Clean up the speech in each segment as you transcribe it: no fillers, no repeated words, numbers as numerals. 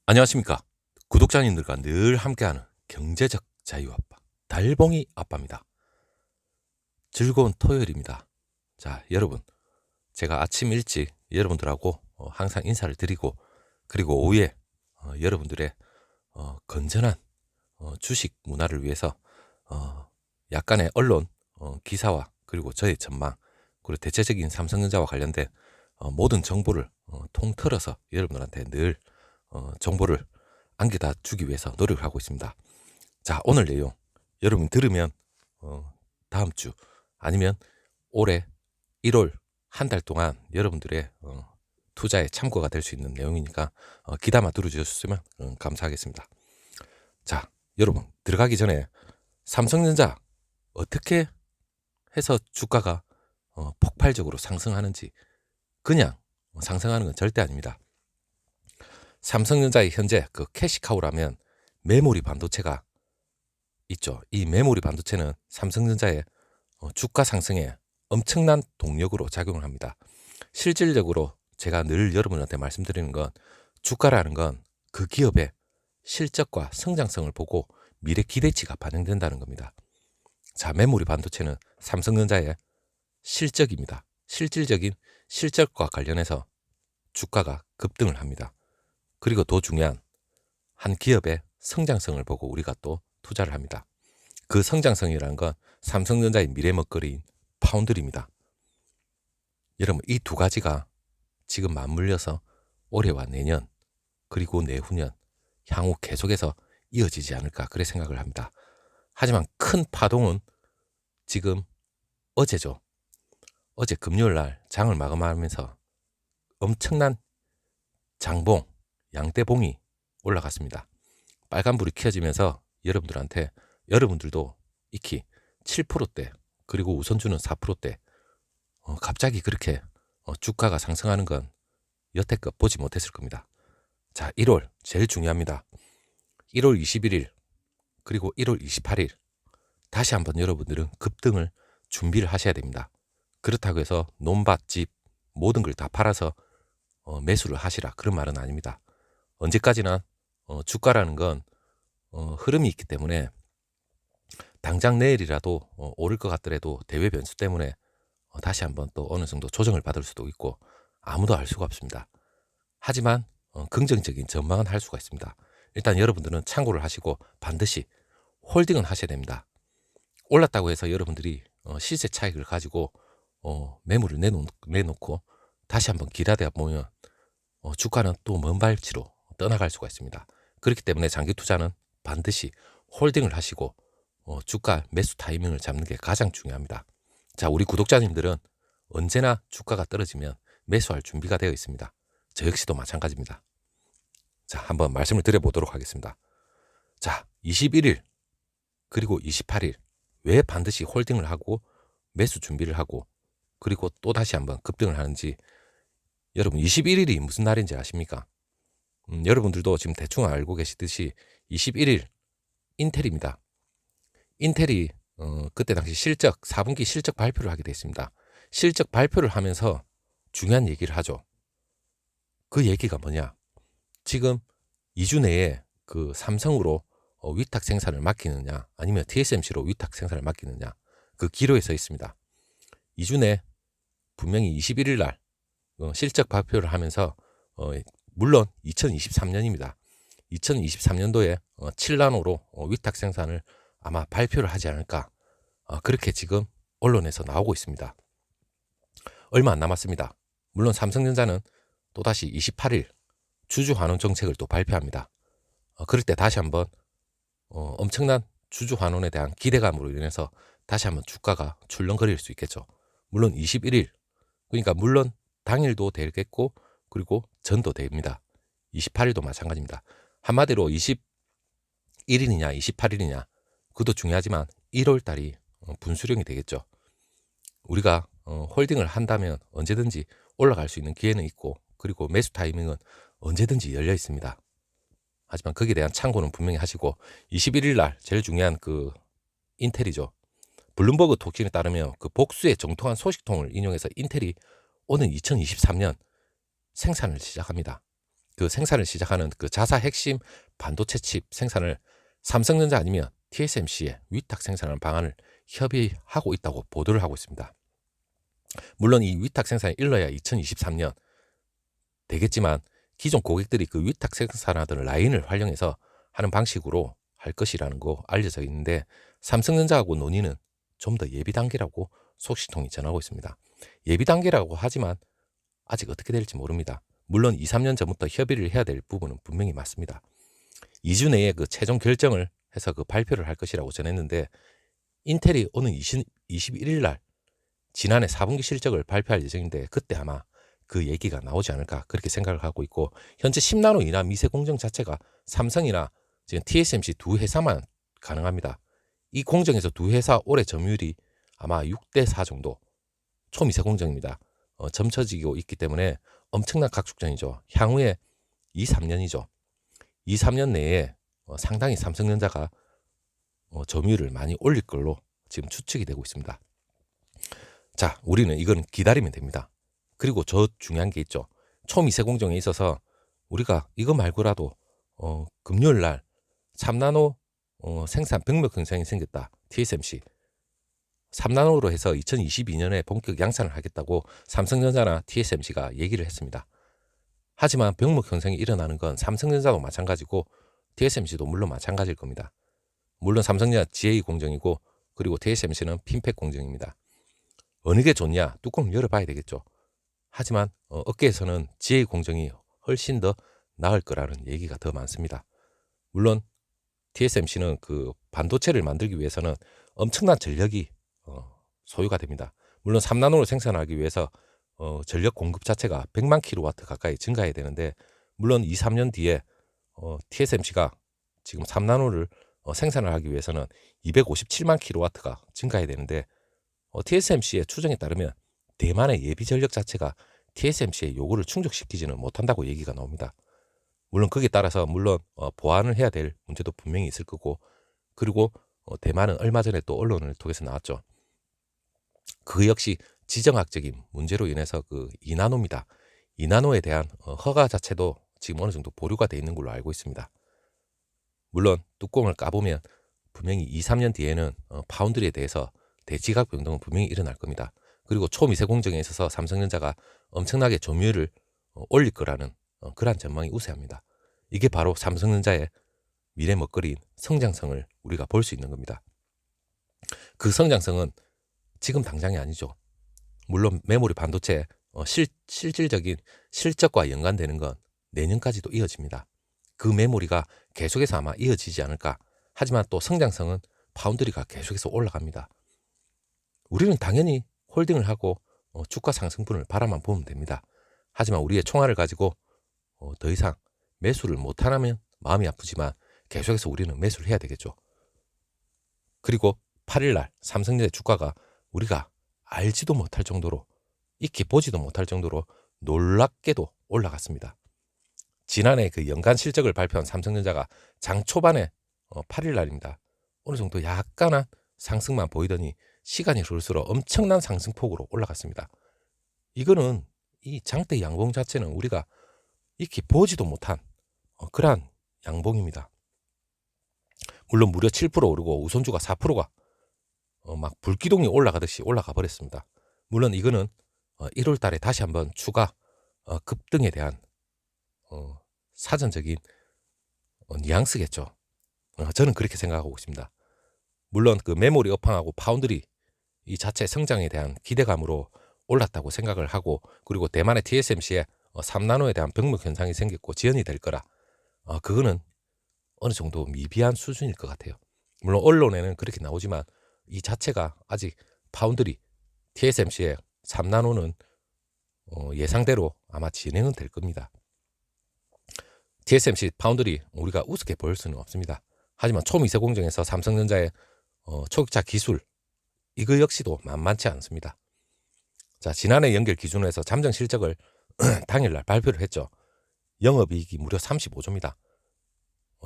안녕하십니까. 구독자님들과 늘 함께하는 경제적 자유아빠 달봉이 아빠입니다. 즐거운 토요일입니다. 자, 여러분, 제가 아침 일찍 여러분들하고 항상 인사를 드리고, 그리고 오후에 여러분들의 건전한 주식 문화를 위해서 약간의 언론 기사와, 그리고 저의 전망, 그리고 대체적인 삼성전자와 관련된 모든 정보를 통틀어서 여러분들한테 늘 정보를 안겨다 주기 위해서 노력을 하고 있습니다. 자, 오늘 내용 여러분 들으면 다음 주 아니면 올해 1월 한 달 동안 여러분들의 투자에 참고가 될 수 있는 내용이니까 귀담아 들어주셨으면 감사하겠습니다. 자, 여러분 들어가기 전에 삼성전자 어떻게 해서 주가가 폭발적으로 상승하는지, 그냥 상승하는 건 절대 아닙니다. 삼성전자의 현재 그 캐시카우라면 메모리 반도체가 있죠. 이 메모리 반도체는 삼성전자의 주가 상승에 엄청난 동력으로 작용을 합니다. 실질적으로 제가 늘 여러분한테 말씀드리는 건, 주가라는 건 그 기업의 실적과 성장성을 보고 미래 기대치가 반영된다는 겁니다. 자, 메모리 반도체는 삼성전자의 실적입니다. 실질적인 실적과 관련해서 주가가 급등을 합니다. 그리고 더 중요한, 한 기업의 성장성을 보고 우리가 또 투자를 합니다. 그 성장성이라는 건 삼성전자의 미래 먹거리인 파운드리입니다. 여러분, 이 두 가지가 지금 맞물려서 올해와 내년, 그리고 내후년 향후 계속해서 이어지지 않을까, 그래 생각을 합니다. 하지만 큰 파동은 지금 어제죠. 어제 금요일 날 장을 마감하면서 엄청난 장봉, 양대봉이 올라갔습니다. 빨간불이 켜지면서 여러분들도 익히 7%대, 그리고 우선주는 4%대 갑자기 그렇게 주가가 상승하는 건 여태껏 보지 못했을 겁니다. 자, 1월 제일 중요합니다. 1월 21일 그리고 1월 28일 다시 한번 여러분들은 급등을 준비를 하셔야 됩니다. 그렇다고 해서 논밭, 집 모든 걸 다 팔아서 매수를 하시라, 그런 말은 아닙니다. 언제까지나 주가라는 건 흐름이 있기 때문에 당장 내일이라도 오를 것 같더라도 대외 변수 때문에 다시 한번 또 어느 정도 조정을 받을 수도 있고, 아무도 알 수가 없습니다. 하지만 긍정적인 전망은 할 수가 있습니다. 일단 여러분들은 참고를 하시고 반드시 홀딩은 하셔야 됩니다. 올랐다고 해서 여러분들이 시세 차익을 가지고 매물을 내놓고 다시 한번 기다려 보면 주가는 또 먼 발치로 떠나갈 수가 있습니다. 그렇기 때문에 장기 투자는 반드시 홀딩을 하시고 주가 매수 타이밍을 잡는 게 가장 중요합니다. 자, 우리 구독자님들은 언제나 주가가 떨어지면 매수할 준비가 되어 있습니다. 저 역시도 마찬가지입니다. 자, 한번 말씀을 드려보도록 하겠습니다. 자, 21일 그리고 28일 왜 반드시 홀딩을 하고 매수 준비를 하고, 그리고 또 다시 한번 급등을 하는지, 여러분 21일이 무슨 날인지 아십니까? 여러분들도 지금 대충 알고 계시듯이 21일 인텔입니다. 인텔이 그때 당시 4분기 실적 발표를 하게 됐습니다. 실적 발표를 하면서 중요한 얘기를 하죠. 그 얘기가 뭐냐? 지금 2주 내에 그 삼성으로 위탁 생산을 맡기느냐, 아니면 TSMC로 위탁 생산을 맡기느냐, 그 기로에 서 있습니다. 2주 내 분명히 21일 날 실적 발표를 하면서 물론 2023년입니다. 2023년도에 7나노로 위탁 생산을 아마 발표를 하지 않을까, 그렇게 지금 언론에서 나오고 있습니다. 얼마 안 남았습니다. 물론 삼성전자는 또다시 28일 주주 환원 정책을 또 발표합니다. 그럴 때 다시 한번 엄청난 주주 환원에 대한 기대감으로 인해서 다시 한번 주가가 출렁거릴 수 있겠죠. 물론 21일, 그러니까 물론 당일도 되겠고, 그리고 전도 됩니다. 28일도 마찬가지입니다. 한마디로 21일이냐 28일이냐 그것도 중요하지만 1월 달이 분수령이 되겠죠. 우리가 홀딩을 한다면 언제든지 올라갈 수 있는 기회는 있고, 그리고 매수 타이밍은 언제든지 열려 있습니다. 하지만 거기에 대한 참고는 분명히 하시고, 21일 날 제일 중요한 그 인텔이죠. 블룸버그 통신에 따르면 그 복수의 정통한 소식통을 인용해서 인텔이 오는 2023년 생산을 시작합니다. 그 생산을 시작하는 그 자사 핵심 반도체 칩 생산을 삼성전자 아니면 TSMC에 위탁 생산하는 방안을 협의하고 있다고 보도를 하고 있습니다. 물론 이 위탁 생산이 일러야 2023년 되겠지만 기존 고객들이 그 위탁 생산하던 라인을 활용해서 하는 방식으로 할 것이라는 거 알려져 있는데 삼성전자하고 논의는 좀 더 예비 단계라고 소식통이 전하고 있습니다. 예비 단계라고 하지만 아직 어떻게 될지 모릅니다. 물론 2, 3년 전부터 협의를 해야 될 부분은 분명히 맞습니다. 2주 내에 그 최종 결정을 해서 그 발표를 할 것이라고 전했는데 인텔이 오는 21일 날 지난해 4분기 실적을 발표할 예정인데 그때 아마 그 얘기가 나오지 않을까 그렇게 생각을 하고 있고 현재 10나노 이나 미세 공정 자체가 삼성이나 지금 TSMC 두 회사만 가능합니다. 이 공정에서 두 회사 올해 점유율이 아마 6대4 정도 초미세 공정입니다. 점쳐지고 있기 때문에 엄청난 각축전이죠. 향후에 2, 3년이죠. 2, 3년 내에 상당히 삼성전자가 점유율을 많이 올릴 걸로 지금 추측이 되고 있습니다. 자, 우리는 이건 기다리면 됩니다. 그리고 저 중요한 게 있죠. 초미세 공정에 있어서 우리가 이거 말고라도 금요일 날 3나노 생산 병력 현상이 생겼다. TSMC 3나노로 해서 2022년에 본격 양산을 하겠다고 삼성전자나 TSMC가 얘기를 했습니다. 하지만 병목 형성이 일어나는 건 삼성전자도 마찬가지고 TSMC도 물론 마찬가지일 겁니다. 물론 삼성전자 GA 공정이고 그리고 TSMC는 핀팩 공정입니다. 어느 게 좋냐? 뚜껑을 열어봐야 되겠죠. 하지만 업계에서는 GA 공정이 훨씬 더 나을 거라는 얘기가 더 많습니다. 물론 TSMC는 그 반도체를 만들기 위해서는 엄청난 전력이 소요가 됩니다. 물론 3나노를 생산하기 위해서 전력 공급 자체가 100만 킬로와트 가까이 증가해야 되는데 물론 2, 3년 뒤에 TSMC가 지금 3나노를 생산을 하기 위해서는 257만 킬로와트가 증가해야 되는데 TSMC의 추정에 따르면 대만의 예비 전력 자체가 TSMC의 요구를 충족시키지는 못한다고 얘기가 나옵니다. 물론 거기에 따라서 물론 보완을 해야 될 문제도 분명히 있을 거고 그리고 대만은 얼마 전에 또 언론을 통해서 나왔죠. 그 역시 지정학적인 문제로 인해서 그 2나노입니다. 2나노에 대한 허가 자체도 지금 어느 정도 보류가 돼 있는 걸로 알고 있습니다. 물론 뚜껑을 까보면 분명히 2, 3년 뒤에는 파운드리에 대해서 대지각 변동은 분명히 일어날 겁니다. 그리고 초미세 공정에 있어서 삼성전자가 엄청나게 점유율을 올릴 거라는 그러한 전망이 우세합니다. 이게 바로 삼성전자의 미래 먹거리인 성장성을 우리가 볼 수 있는 겁니다. 그 성장성은 지금 당장이 아니죠. 물론 메모리 반도체 실질적인 실적과 연관되는 건 내년까지도 이어집니다. 그 메모리가 계속해서 아마 이어지지 않을까. 하지만 또 성장성은 파운드리가 계속해서 올라갑니다. 우리는 당연히 홀딩을 하고 주가 상승분을 바라만 보면 됩니다. 하지만 우리의 총알을 가지고 더 이상 매수를 못하면 마음이 아프지만 계속해서 우리는 매수를 해야 되겠죠. 그리고 8일날 삼성전자 주가가 우리가 알지도 못할 정도로 익히 보지도 못할 정도로 놀랍게도 올라갔습니다. 지난해 그 연간 실적을 발표한 삼성전자가 장 초반에 8일날입니다. 어느 정도 약간한 상승만 보이더니 시간이 흐를수록 엄청난 상승폭으로 올라갔습니다. 이거는 이 장대 양봉 자체는 우리가 익히 보지도 못한 그러한 양봉입니다. 물론 무려 7% 오르고 우선주가 4%가 막 불기둥이 올라가듯이 올라가 버렸습니다. 물론 이거는 1월 달에 다시 한번 추가 급등에 대한 사전적인 뉘앙스겠죠. 저는 그렇게 생각하고 있습니다. 물론 그 메모리 업황하고 파운드리 이 자체 성장에 대한 기대감으로 올랐다고 생각을 하고 그리고 대만의 TSMC에 3나노에 대한 병목 현상이 생겼고 지연이 될 거라 그거는 어느 정도 미비한 수준일 것 같아요. 물론 언론에는 그렇게 나오지만 이 자체가 아직 파운드리 TSMC의 3나노는 예상대로 아마 진행은 될 겁니다. TSMC 파운드리 우리가 우습게 볼 수는 없습니다. 하지만 초미세 공정에서 삼성전자의 초격차 기술 이거 역시도 만만치 않습니다. 자, 지난해 연결 기준으로 해서 잠정 실적을 당일날 발표를 했죠. 영업이익이 무려 35조입니다.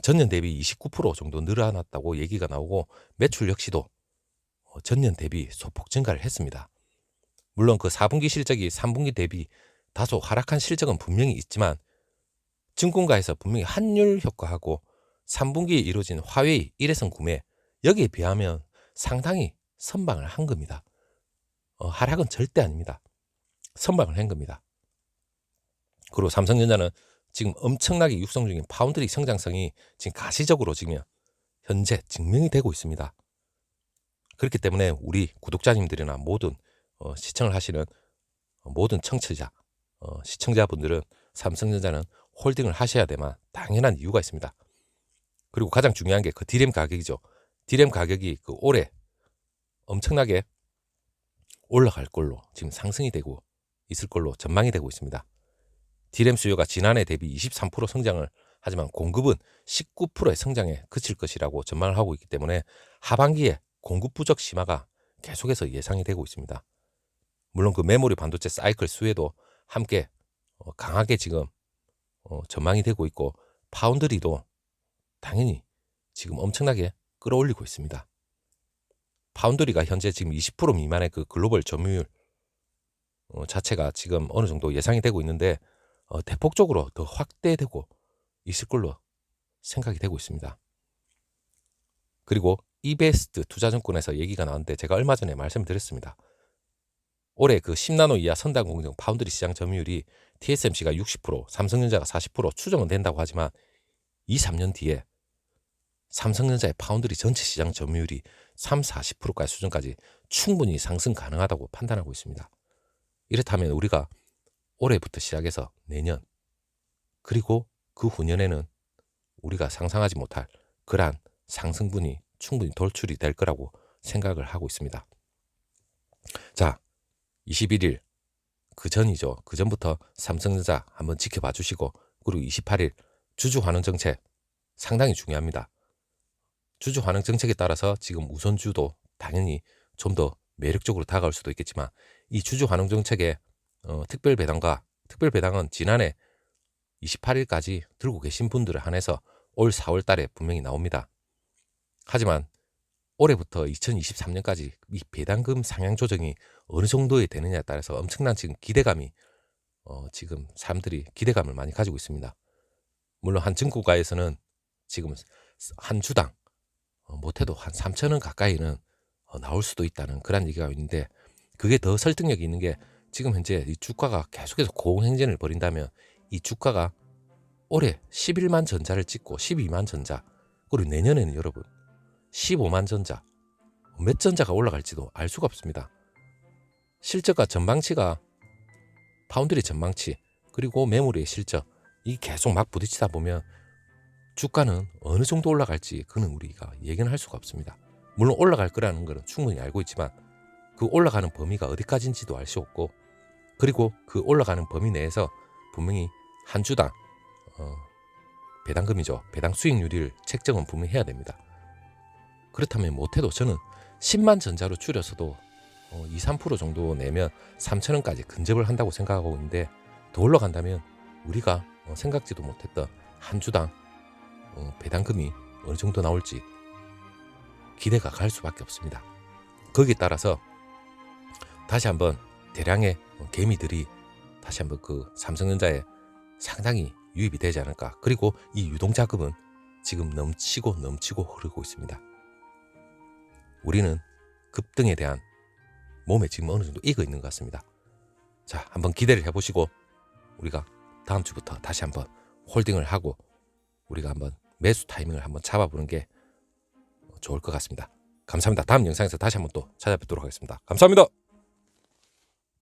전년 대비 29% 정도 늘어났다고 얘기가 나오고 매출 역시도 전년 대비 소폭 증가를 했습니다. 물론 그 4분기 실적이 3분기 대비 다소 하락한 실적은 분명히 있지만 증권가에서 분명히 환율 효과하고 3분기에 이루어진 화웨이 일회성 구매 여기에 비하면 상당히 선방을 한 겁니다. 하락은 절대 아닙니다. 선방을 한 겁니다. 그리고 삼성전자는 지금 엄청나게 육성 중인 파운드리 성장성이 지금 가시적으로 지금 현재 증명이 되고 있습니다. 그렇기 때문에 우리 구독자님들이나 모든 시청을 하시는 모든 청취자, 시청자분들은 삼성전자는 홀딩을 하셔야 되만 당연한 이유가 있습니다. 그리고 가장 중요한 게 그 디램 가격이죠. 디램 가격이 그 올해 엄청나게 올라갈 걸로 지금 상승이 되고 있을 걸로 전망이 되고 있습니다. 디램 수요가 지난해 대비 23% 성장을 하지만 공급은 19%의 성장에 그칠 것이라고 전망을 하고 있기 때문에 하반기에 공급 부족 심화가 계속해서 예상이 되고 있습니다. 물론 그 메모리 반도체 사이클 수혜도 함께 강하게 지금 전망이 되고 있고 파운드리도 당연히 지금 엄청나게 끌어올리고 있습니다. 파운드리가 현재 지금 20% 미만의 그 글로벌 점유율 자체가 지금 어느 정도 예상이 되고 있는데 대폭적으로 더 확대되고 있을 걸로 생각이 되고 있습니다. 그리고 이베스트 투자증권에서 얘기가 나왔는데 제가 얼마 전에 말씀을 드렸습니다. 올해 그 10나노 이하 선단 공정 파운드리 시장 점유율이 TSMC가 60%, 삼성전자가 40% 추정은 된다고 하지만 2, 3년 뒤에 삼성전자의 파운드리 전체 시장 점유율이 3, 40%까지 수준까지 충분히 상승 가능하다고 판단하고 있습니다. 이렇다면 우리가 올해부터 시작해서 내년 그리고 그 후년에는 우리가 상상하지 못할 그러한 상승분이 충분히 돌출이 될 거라고 생각을 하고 있습니다. 자, 21일 그 전이죠. 그 전부터 삼성전자 한번 지켜봐 주시고 그리고 28일 주주 환원 정책 상당히 중요합니다. 주주 환원 정책에 따라서 지금 우선주도 당연히 좀 더 매력적으로 다가올 수도 있겠지만 이 주주 환원 정책의 특별 배당은 지난해 28일까지 들고 계신 분들을 한해서 올 4월 달에 분명히 나옵니다. 하지만 올해부터 2023년까지 이 배당금 상향 조정이 어느 정도에 되느냐에 따라서 엄청난 지금 기대감이 지금 사람들이 기대감을 많이 가지고 있습니다. 물론 한 증권가에서는 지금 한 주당 못해도 한 3,000원 가까이는 나올 수도 있다는 그런 얘기가 있는데 그게 더 설득력이 있는 게 지금 현재 이 주가가 계속해서 고공행진을 벌인다면 이 주가가 올해 11만 전자를 찍고 12만 전자 그리고 내년에는 여러분 15만 전자 몇 전자가 올라갈지도 알 수가 없습니다. 실적과 전망치가 파운드리 전망치 그리고 메모리의 실적 이 계속 막 부딪히다 보면 주가는 어느 정도 올라갈지 그는 우리가 예견할 수가 없습니다. 물론 올라갈 거라는 것은 충분히 알고 있지만 그 올라가는 범위가 어디까지인지도 알 수 없고 그리고 그 올라가는 범위 내에서 분명히 한 주당 배당금이죠. 배당 수익률을 책정은 분명히 해야 됩니다. 그렇다면 못해도 저는 10만 전자로 줄여서도 2, 3% 정도 내면 3,000원까지 근접을 한다고 생각하고 있는데 더 올라간다면 우리가 생각지도 못했던 한 주당 배당금이 어느 정도 나올지 기대가 갈 수밖에 없습니다. 거기에 따라서 다시 한번 대량의 개미들이 다시 한번 그 삼성전자에 상당히 유입이 되지 않을까. 그리고 이 유동자금은 지금 넘치고 흐르고 있습니다. 우리는 급등에 대한 몸에 지금 어느 정도 익어 있는 것 같습니다. 자, 한번 기대를 해보시고 우리가 다음 주부터 다시 한번 홀딩을 하고 우리가 한번 매수 타이밍을 한번 잡아보는 게 좋을 것 같습니다. 감사합니다. 다음 영상에서 다시 한번 또 찾아뵙도록 하겠습니다. 감사합니다.